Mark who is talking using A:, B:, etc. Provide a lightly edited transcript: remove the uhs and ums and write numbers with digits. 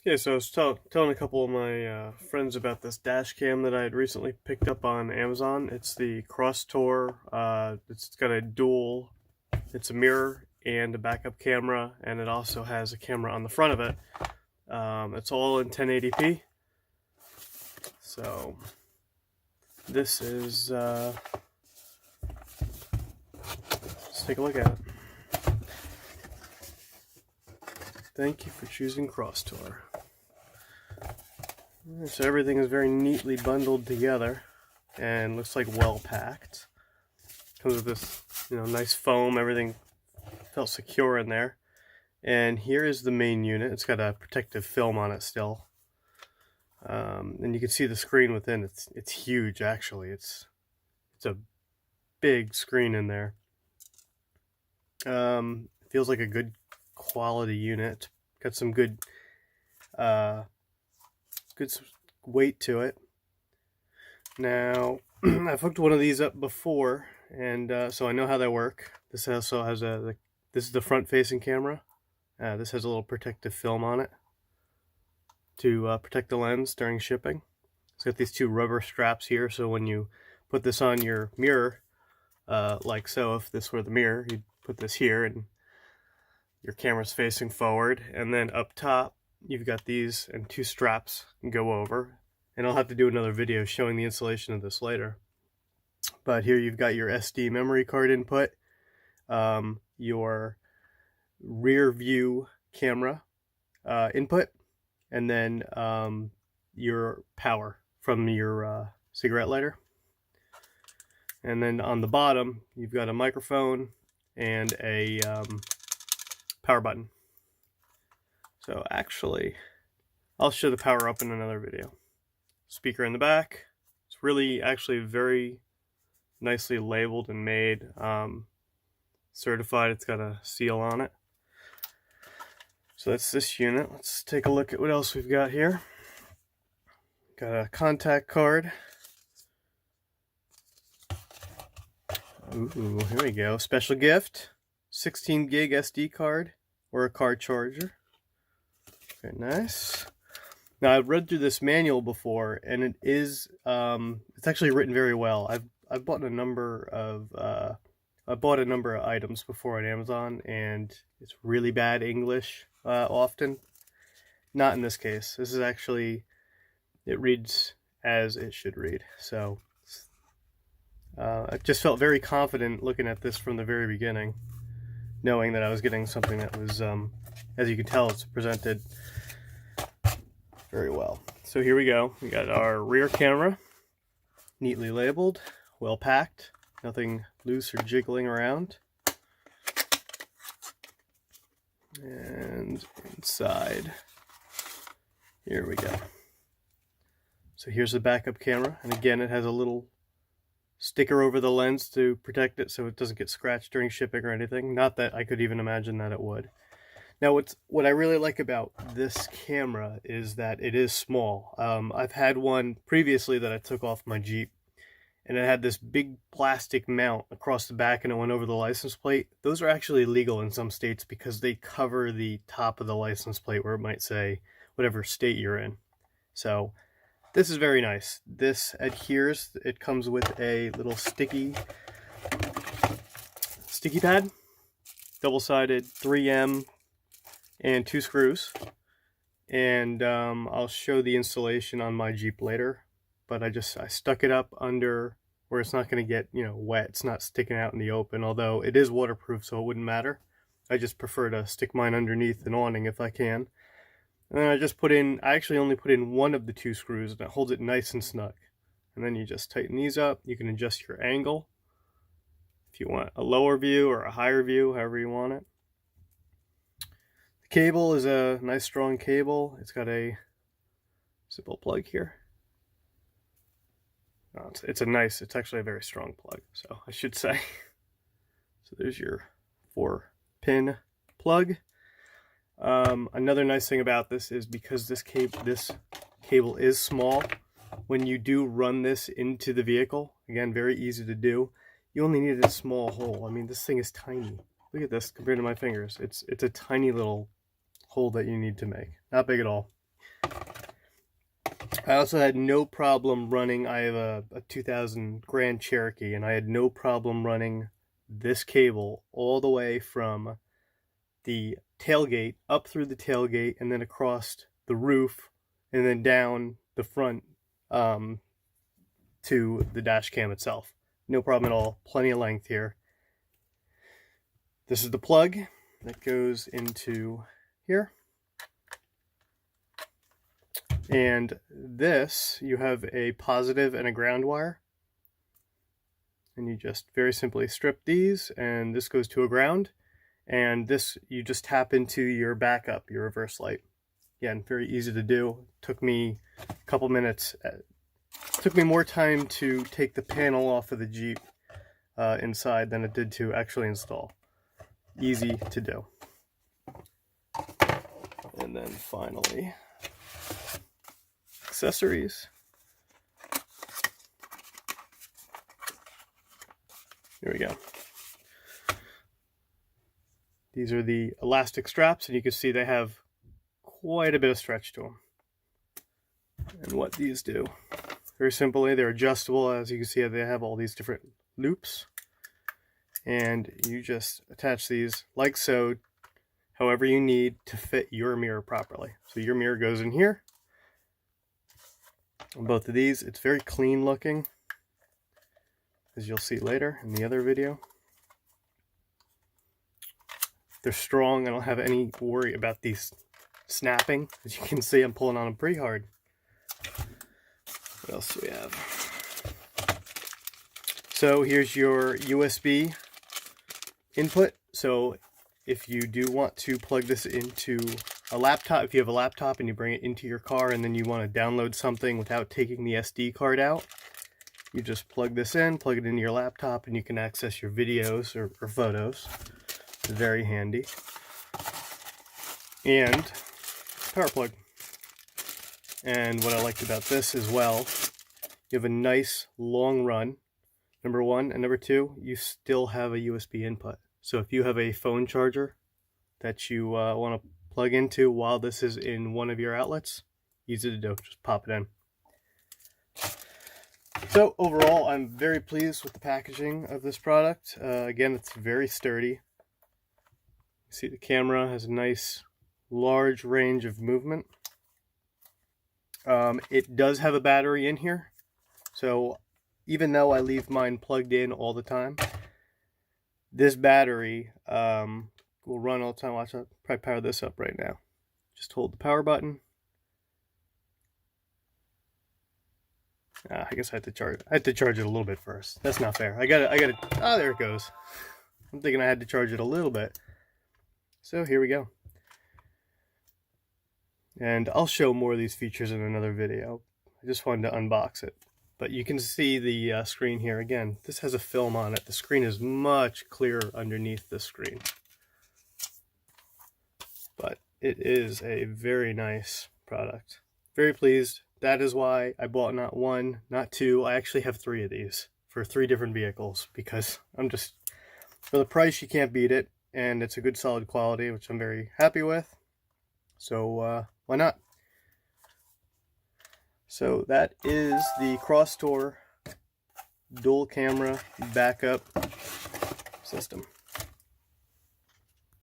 A: Yeah, so I was telling a couple of my friends about this dash cam that I had recently picked up on Amazon. It's the Crosstour. It's got a dual. It's a mirror and a backup camera, and it also has a camera on the front of it. It's all in 1080p. So this is. Let's take a look at it. Thank you for choosing Crosstour. So everything is very neatly bundled together and looks like well packed. Comes with this, nice foam. Everything felt secure in there. And here is the main unit. It's got a protective film on it still, and you can see the screen within. It's huge actually. It's a big screen in there. Feels like a good quality unit. Got some good weight to it. Now, I've hooked one of these up before, and so I know how they work. This also has this is the front-facing camera. This has a little protective film on it to protect the lens during shipping. It's got these two rubber straps here, so when you put this on your mirror, like so, if this were the mirror, you'd put this here, and your camera's facing forward, and then up top, you've got these and two straps go over. And I'll have to do another video showing the installation of this later. But here you've got your SD memory card input, your rear view camera input, and then your power from your cigarette lighter. And then on the bottom, you've got a microphone and a power button. So actually, I'll show the power up in another video. Speaker in the back. It's really actually very nicely labeled and made. Certified. It's got a seal on it. So that's this unit. Let's take a look at what else we've got here. Got a contact card. Ooh, here we go. Special gift. 16 gig SD card or a car charger. Very nice. Now, I've read through this manual before, and it is it's actually written very well. I've bought a number of items before on Amazon, and it's really bad English often. Not in this case. This is actually, it reads as it should read. So I just felt very confident looking at this from the very beginning, knowing that I was getting something that was, as you can tell, it's presented very well. So here we go. We got our rear camera, neatly labeled, well packed, nothing loose or jiggling around. And inside, here we go. So here's the backup camera, and again, it has a little sticker over the lens to protect it so it doesn't get scratched during shipping or anything. Not that I could even imagine that it would. Now, what I really like about this camera is that it is small. I've had one previously that I took off my Jeep, and it had this big plastic mount across the back, and it went over the license plate. Those are actually legal in some states because they cover the top of the license plate where it might say whatever state you're in. So this is very nice. This adheres. It comes with a little sticky pad, double-sided 3M, and 2 screws. And I'll show the installation on my Jeep later, but I stuck it up under where it's not going to get wet. It's not sticking out in the open, although it is waterproof, so it wouldn't matter. I just prefer to stick mine underneath an awning if I can. And then I actually only put in one of the 2 screws, and it holds it nice and snug. And then you just tighten these up. You can adjust your angle if you want a lower view or a higher view, however you want it. Cable is a nice strong cable. It's got a simple plug here. Oh, it's actually a very strong plug, so I should say. So there's your 4-pin plug. Another nice thing about this is because this cable is small, when you do run this into the vehicle, again, very easy to do, you only need a small hole. I mean, this thing is tiny. Look at this compared to my fingers. It's a tiny little hole that you need to make. Not big at all. I also had no problem running, I have a 2000 Grand Cherokee, and I had no problem running this cable all the way from the tailgate, up through the tailgate, and then across the roof, and then down the front to the dash cam itself. No problem at all, plenty of length here. This is the plug that goes into here. And this, you have a positive and a ground wire. And you just very simply strip these, and this goes to a ground. And this, you just tap into your backup, your reverse light. Again, very easy to do. Took me a couple minutes. Took me more time to take the panel off of the Jeep inside than it did to actually install. Easy to do. And then finally, accessories. Here we go. These are the elastic straps, and you can see they have quite a bit of stretch to them. And what these do, very simply, they're adjustable. As you can see, they have all these different loops. And you just attach these like so, however you need to fit your mirror properly. So your mirror goes in here. On both of these, it's very clean looking, as you'll see later in the other video. They're strong. I don't have any worry about these snapping. As you can see, I'm pulling on them pretty hard. What else do we have? So here's your USB input. So if you do want to plug this into a laptop, if you have a laptop and you bring it into your car and then you want to download something without taking the SD card out, you just plug this in, plug it into your laptop, and you can access your videos or photos. It's very handy. And power plug. And what I liked about this as well, you have a nice long run, number one, and number two, you still have a USB input. So if you have a phone charger that you want to plug into while this is in one of your outlets, easy to do, just pop it in. So overall, I'm very pleased with the packaging of this product. Again, it's very sturdy. You see the camera has a nice large range of movement. It does have a battery in here, so even though I leave mine plugged in all the time, this battery will run all the time. Watch, I'll probably power this up right now. Just hold the power button. I guess I had to charge. I had to charge it a little bit first. That's not fair. I got it. Oh, there it goes. I'm thinking I had to charge it a little bit. So here we go. And I'll show more of these features in another video. I just wanted to unbox it. But you can see the screen here. Again, this has a film on it. The screen is much clearer underneath the screen. But it is a very nice product. Very pleased. That is why I bought not one, not two. I actually have 3 of these for 3 different vehicles, because I'm just, for the price, you can't beat it. And it's a good solid quality, which I'm very happy with. So why not? So that is the Crosstour dual camera backup system.